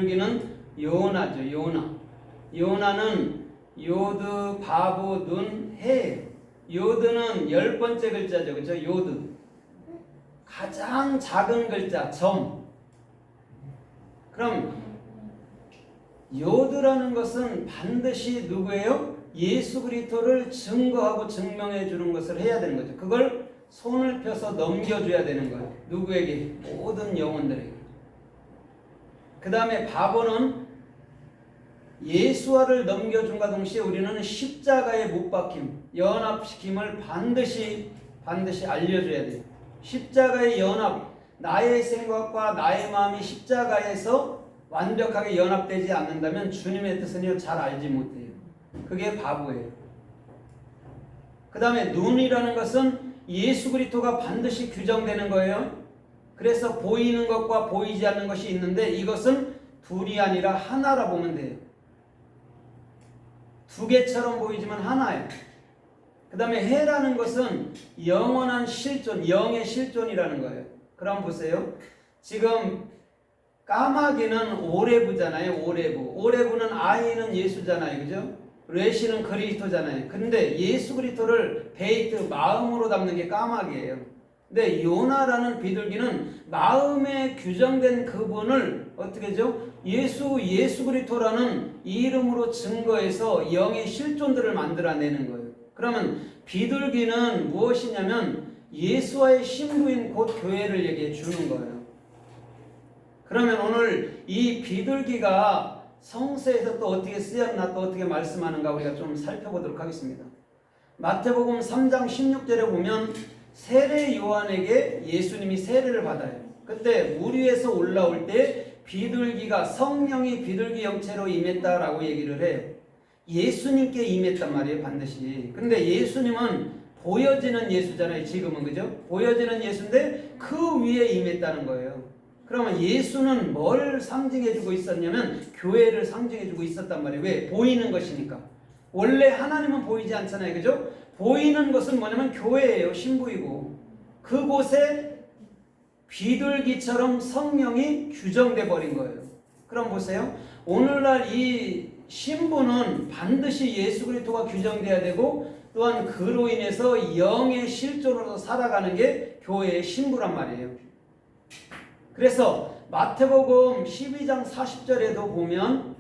비둘기는 요나죠. 요나는 요드, 바보, 눈, 해. 요드는 10번째 글자죠. 그렇죠? 요드. 가장 작은 글자, 점. 그럼 요드라는 것은 반드시 누구예요? 예수 그리스도를 증거하고 증명해 주는 것을 해야 되는 거죠. 그걸 손을 펴서 넘겨줘야 되는 거예요. 누구에게? 모든 영혼들에게. 그 다음에 바보는 예수와를 넘겨준과 동시에 우리는 십자가에 못 박힘, 연합시킴을 반드시 알려줘야 돼요. 십자가의 연합, 나의 생각과 나의 마음이 십자가에서 완벽하게 연합되지 않는다면 주님의 뜻은 잘 알지 못해요. 그게 바보예요. 그 다음에 눈이라는 것은 예수 그리스도가 반드시 규정되는 거예요. 그래서 보이는 것과 보이지 않는 것이 있는데 이것은 둘이 아니라 하나라 보면 돼요. 두 개처럼 보이지만 하나예요. 그 다음에 해라는 것은 영원한 실존, 영의 실존이라는 거예요. 그럼 보세요. 지금 까마귀는 오레부잖아요. 오레부는 아이는 예수잖아요. 그죠? 레시는 그리스도잖아요. 근데 예수 그리스도를 베이트, 마음으로 담는 게 까마귀예요. 근데 요나라는 비둘기는 마음에 규정된 그분을 어떻게 하죠? 예수 그리스도라는 이름으로 증거해서 영의 실존들을 만들어내는 거예요. 그러면 비둘기는 무엇이냐면 예수와의 신부인 곧 교회를 얘기해 주는 거예요. 그러면 오늘 이 비둘기가 성서에서 또 어떻게 쓰였나, 또 어떻게 말씀하는가 우리가 좀 살펴보도록 하겠습니다. 마태복음 3장 16절에 보면 세례 요한에게 예수님이 세례를 받아요. 그때 물 위에서 올라올 때 비둘기가, 성령이 비둘기 형체로 임했다라고 얘기를 해요. 예수님께 임했단 말이에요, 반드시. 근데 예수님은 보여지는 예수잖아요, 지금은. 그죠? 보여지는 예수인데 그 위에 임했다는 거예요. 그러면 예수는 뭘 상징해주고 있었냐면 교회를 상징해주고 있었단 말이에요. 왜? 보이는 것이니까. 원래 하나님은 보이지 않잖아요. 그죠? 보이는 것은 뭐냐면 교회예요. 신부이고. 그곳에 비둘기처럼 성령이 규정돼 버린 거예요. 그럼 보세요. 오늘날 이 신부는 반드시 예수 그리스도가 규정돼야 되고 또한 그로 인해서 영의 실존으로 살아가는 게 교회의 신부란 말이에요. 그래서 마태복음 12장 40절에도 보면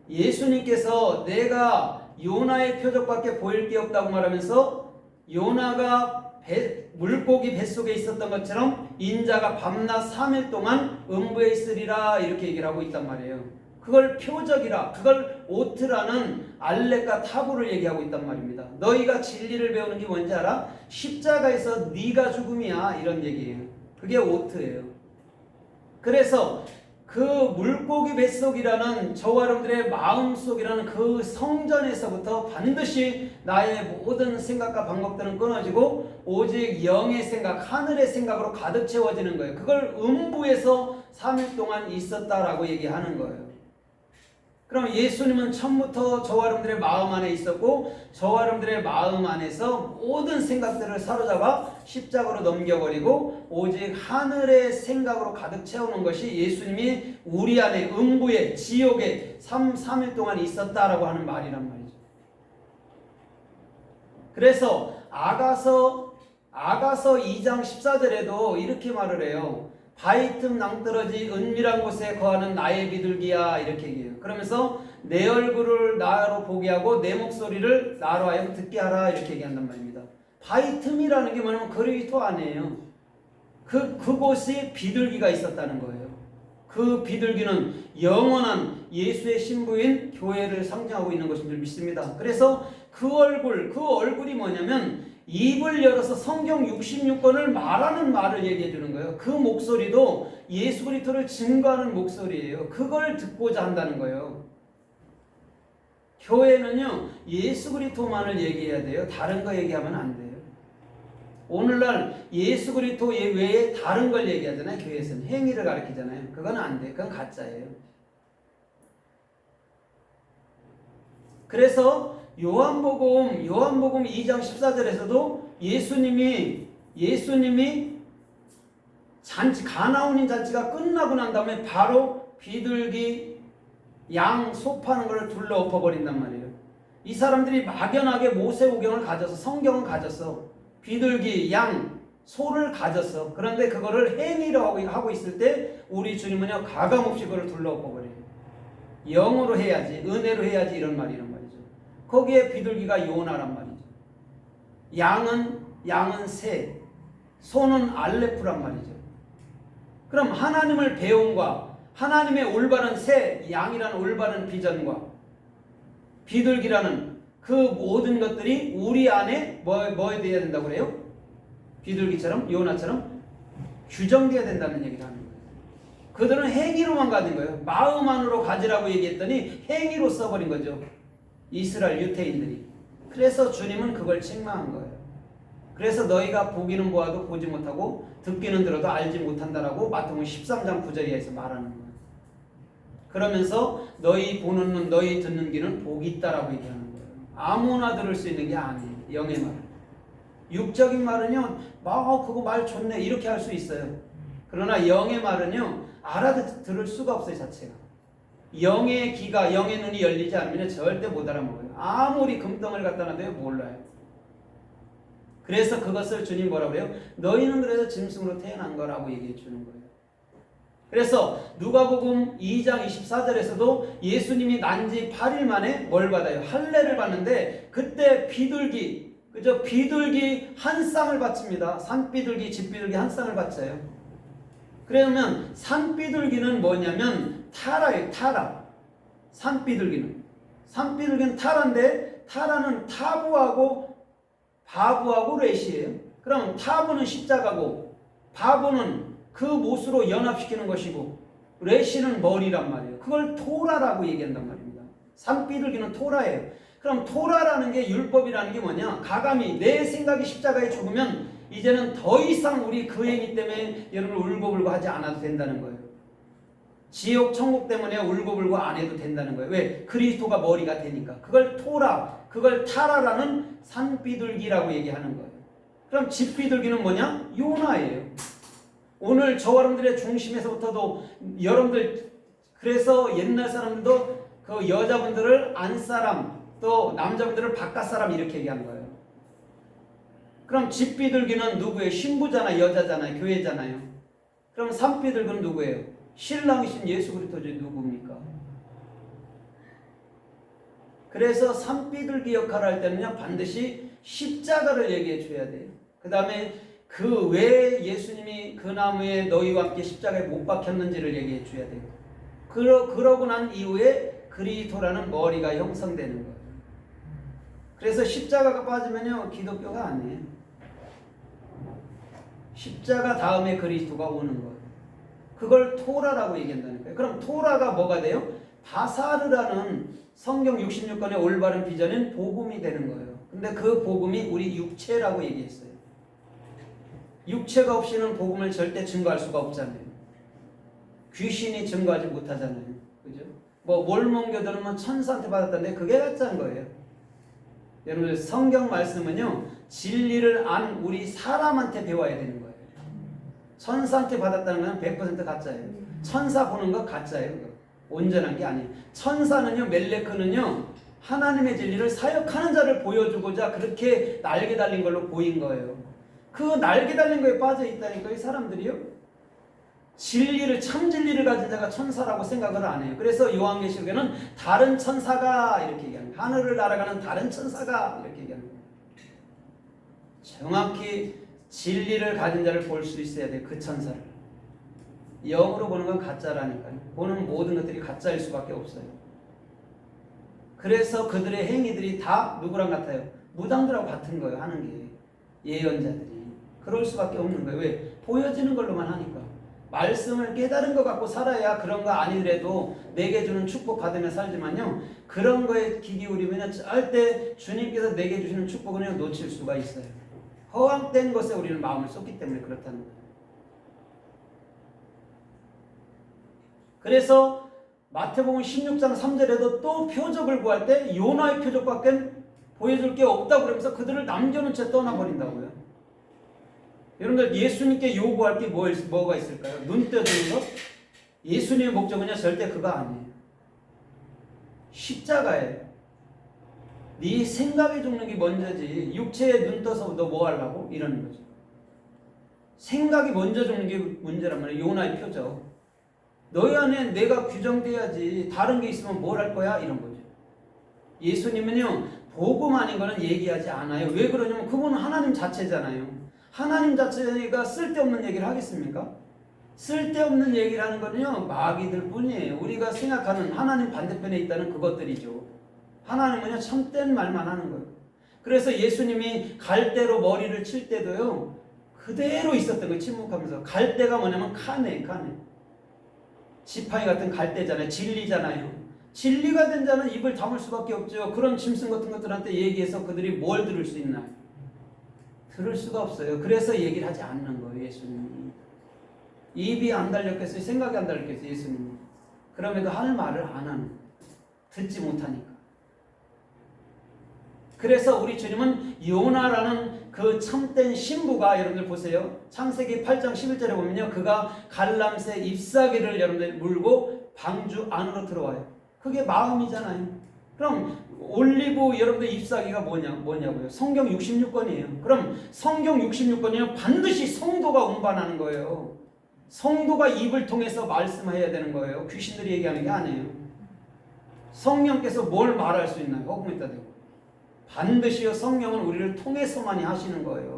예수님께서 내가 요나의 표적밖에 보일 게 없다고 말하면서 요나가 물고기 뱃속에 있었던 것처럼 인자가 밤낮 3일 동안 음부에 있으리라 이렇게 얘기를 하고 있단 말이에요. 그걸 표적이라, 그걸 오트라는 알렉과 타부를 얘기하고 있단 말입니다. 너희가 진리를 배우는 게 뭔지 알아? 십자가에서 네가 죽음이야 이런 얘기예요. 그게 오트예요. 그래서 그 물고기 뱃속이라는 저와 여러분들의 마음속이라는 그 성전에서부터 반드시 나의 모든 생각과 방법들은 끊어지고 오직 영의 생각, 하늘의 생각으로 가득 채워지는 거예요. 그걸 음부에서 3일 동안 있었다라고 얘기하는 거예요. 그럼 예수님은 처음부터 저와 여러분들의 마음 안에 있었고 저와 여러분들의 마음 안에서 모든 생각들을 사로잡아 십자가로 넘겨버리고 오직 하늘의 생각으로 가득 채우는 것이 예수님이 우리 안에 음부에 지옥에 3일 동안 있었다라고 하는 말이란 말이죠. 그래서 아가서 2장 14절에도 이렇게 말을 해요. 바위 틈 낭떠러지 은밀한 곳에 거하는 나의 비둘기야 이렇게 얘기해요. 그러면서 내 얼굴을 나로 보게 하고 내 목소리를 나로 하여 듣게 하라 이렇게 얘기한단 말입니다. 바위 틈이라는 게 뭐냐면 그리스도 안에요. 그곳에 비둘기가 있었다는 거예요. 그 비둘기는 영원한 예수의 신부인 교회를 상징하고 있는 것인 줄 믿습니다. 그래서 그 얼굴이 뭐냐면 입을 열어서 성경 66권을 말하는 말을 얘기해 주는 거예요. 그 목소리도 예수 그리스도를 증거하는 목소리예요. 그걸 듣고자 한다는 거예요. 교회는요, 예수 그리스도만을 얘기해야 돼요. 다른 거 얘기하면 안 돼요. 오늘날 예수 그리스도 외에 다른 걸 얘기하잖아요. 교회에서는 행위를 가르치잖아요. 그건 안 돼요. 그건 가짜예요. 그래서 요한복음 2장 14절에서도 예수님이 가나운인 잔치가 끝나고 난 다음에 바로 비둘기, 양, 소 파는 걸 둘러 엎어버린단 말이에요. 이 사람들이 막연하게 모세오경을 가져서 성경을 가졌어. 비둘기, 양, 소를 가졌어. 그런데 그거를 행위로 하고 있을 때 우리 주님은요 가감없이 그걸 둘러 엎어버려요. 영으로 해야지, 은혜로 해야지 이런 말이란 말이죠. 거기에 비둘기가 요나란 말이죠. 양은 새, 소는 알레프란 말이죠. 그럼 하나님을 배움과 하나님의 올바른 새, 양이라는 올바른 비전과 비둘기라는 그 모든 것들이 우리 안에 뭐에 되어야 된다고 그래요? 비둘기처럼 요나처럼 규정되어야 된다는 얘기를 하는 거예요. 그들은 행위로만 가진 거예요. 마음 안으로 가지라고 얘기했더니 행위로 써버린 거죠. 이스라엘 유태인들이. 그래서 주님은 그걸 책망한 거예요. 그래서 너희가 보기는 보아도 보지 못하고 듣기는 들어도 알지 못한다라고 마태복음 13장 9절에서 말하는 거예요. 그러면서 너희 보는 눈, 너희 듣는 귀는 복이 있다라고 얘기하는 거예요. 아무나 들을 수 있는 게 아니에요. 영의 말. 육적인 말은요, 그거 말 좋네 이렇게 할 수 있어요. 그러나 영의 말은요, 알아들을 수가 없어요 자체가. 영의 귀가, 영의 눈이 열리지 않으면 절대 못 알아먹어요. 아무리 금덩을 갖다 놔도 몰라요. 그래서 그것을 주님 뭐라고 그래요? 너희는 그래서 짐승으로 태어난 거라고 얘기해 주는 거예요. 그래서 누가복음 2장 24절에서도 예수님이 난 지 8일 만에 뭘 받아요? 할례를 받는데 그때 비둘기, 그죠? 비둘기 한 쌍을 바칩니다. 산비둘기, 집비둘기 한 쌍을 바쳐요. 그러면 산비둘기는 뭐냐면 타라예요. 타라. 산비둘기는 타라인데 타라는 타부하고 바부하고 렛이에요. 그럼 타부는 십자가고 바부는 그 못으로 연합시키는 것이고 렛이는 머리란 말이에요. 그걸 토라라고 얘기한단 말입니다. 산비둘기는 토라예요. 그럼 토라라는 게 율법이라는 게 뭐냐? 가감히 내 생각이 십자가에 죽으면 이제는 더 이상 우리 그 행위 때문에 여러분 울고불고 하지 않아도 된다는 거예요. 지옥 천국 때문에 울고불고 안 해도 된다는 거예요. 왜? 그리스도가 머리가 되니까. 그걸 토라, 그걸 타라라는 산비둘기라고 얘기하는 거예요. 그럼 집비둘기는 뭐냐? 요나예요. 오늘 저와 여러분들의 중심에서부터도 여러분들, 그래서 옛날 사람들도 그 여자분들을 안사람, 또 남자분들을 바깥사람 이렇게 얘기한 거예요. 그럼 집비둘기는 누구예요? 신부잖아요. 여자잖아요. 교회잖아요. 그럼 산비둘기는 누구예요? 신랑이신 예수 그리스도죠. 누굽니까? 그래서 산비둘기 역할을 할 때는요 반드시 십자가를 얘기해 줘야 돼요. 그 다음에 그 왜 예수님이 그 나무에 너희와 함께 십자가에 못 박혔는지를 얘기해 줘야 돼요. 그러고 난 이후에 그리스도라는 머리가 형성되는 거예요. 그래서 십자가가 빠지면요 기독교가 아니에요. 십자가 다음에 그리스도가 오는 거예요. 그걸 토라라고 얘기한다는 거예요. 그럼 토라가 뭐가 돼요? 바사르라는 성경 66권의 올바른 비전은 복음이 되는 거예요. 근데 그 복음이 우리 육체라고 얘기했어요. 육체가 없이는 복음을 절대 증거할 수가 없잖아요. 귀신이 증거하지 못하잖아요. 그죠? 몰몬교들은 천사한테 받았다는데 그게 가짜인 거예요. 여러분 성경 말씀은요 진리를 안 우리 사람한테 배워야 되는 거예요. 천사한테 받았다는 건 100% 가짜예요. 천사 보는 거 가짜예요. 온전한 게 아니에요. 천사는요, 멜레크는요, 하나님의 진리를 사역하는 자를 보여주고자 그렇게 날개 달린 걸로 보인 거예요. 그 날개 달린 거에 빠져 있다니까 이 사람들이요. 진리를, 참 진리를 가진 자가 천사라고 생각을 안 해요. 그래서 요한계시록에는 다른 천사가 이렇게 얘기합니다. 하늘을 날아가는 다른 천사가 이렇게 얘기합니다. 정확히 진리를 가진 자를 볼 수 있어야 돼요. 그 천사를. 영으로 보는 건 가짜라니까요. 보는 모든 것들이 가짜일 수밖에 없어요. 그래서 그들의 행위들이 다 누구랑 같아요? 무당들하고 같은 거예요. 하는 게. 예언자들이. 그럴 수밖에 없는 거예요. 왜? 보여지는 걸로만 하니까. 말씀을 깨달은 것 갖고 살아야 그런 거 아니더라도 내게 주는 축복 받으며 살지만요. 그런 거에 귀 기울이면 절대 주님께서 내게 주시는 축복을 놓칠 수가 있어요. 허황된 것에 우리는 마음을 쏟기 때문에 그렇다는 거예요. 그래서 마태복음 16장 3절에도 또 표적을 구할 때 요나의 표적밖에 보여줄 게 없다고 그러면서 그들을 남겨놓은 채 떠나버린다고요. 여러분들 예수님께 요구할 게 뭐가 있을까요? 눈 떠주는 것? 예수님의 목적은요 절대 그거 아니에요. 십자가예요. 네 생각이 죽는 게 먼저지 육체에 눈 떠서 너 뭐 하려고? 이러는 거죠. 생각이 먼저 죽는 게 문제란 말이에요. 요나의 표적. 너희 안에 내가 규정돼야지 다른 게 있으면 뭘 할 거야? 이런 거죠. 예수님은요 복음 아닌 거는 얘기하지 않아요. 왜 그러냐면 그분은 하나님 자체잖아요. 하나님 자체가 쓸데없는 얘기를 하겠습니까? 쓸데없는 얘기를 하는 거는요 마귀들 뿐이에요. 우리가 생각하는 하나님 반대편에 있다는 그것들이죠. 하나님은요 참된 말만 하는 거예요. 그래서 예수님이 갈대로 머리를 칠 때도요 그대로 있었던 거예요. 침묵하면서. 갈대가 뭐냐면 카네. 지팡이 같은 갈대잖아요. 진리잖아요. 진리가 된 자는 입을 다물 수밖에 없죠. 그런 짐승 같은 것들한테 얘기해서 그들이 뭘 들을 수 있나요? 들을 수가 없어요. 그래서 얘기를 하지 않는 거예요. 예수님이. 입이 안 달렸겠어요? 생각이 안 달렸겠어요? 예수님이. 그럼에도 할 말을 안 하는. 듣지 못하니까. 그래서 우리 주님은 요나라는 그 참된 신부가 여러분들 보세요. 창세기 8장 11절에 보면요. 그가 갈람새 잎사귀를 여러분들 물고 방주 안으로 들어와요. 그게 마음이잖아요. 그럼 올리브 여러분들 잎사귀가 뭐냐고요? 성경 66권이에요. 그럼 성경 66권이면 반드시 성도가 운반하는 거예요. 성도가 입을 통해서 말씀해야 되는 거예요. 귀신들이 얘기하는 게 아니에요. 성령께서 뭘 말할 수 있나요? 허공에다 대고. 반드시요 성령은 우리를 통해서만이 하시는 거예요.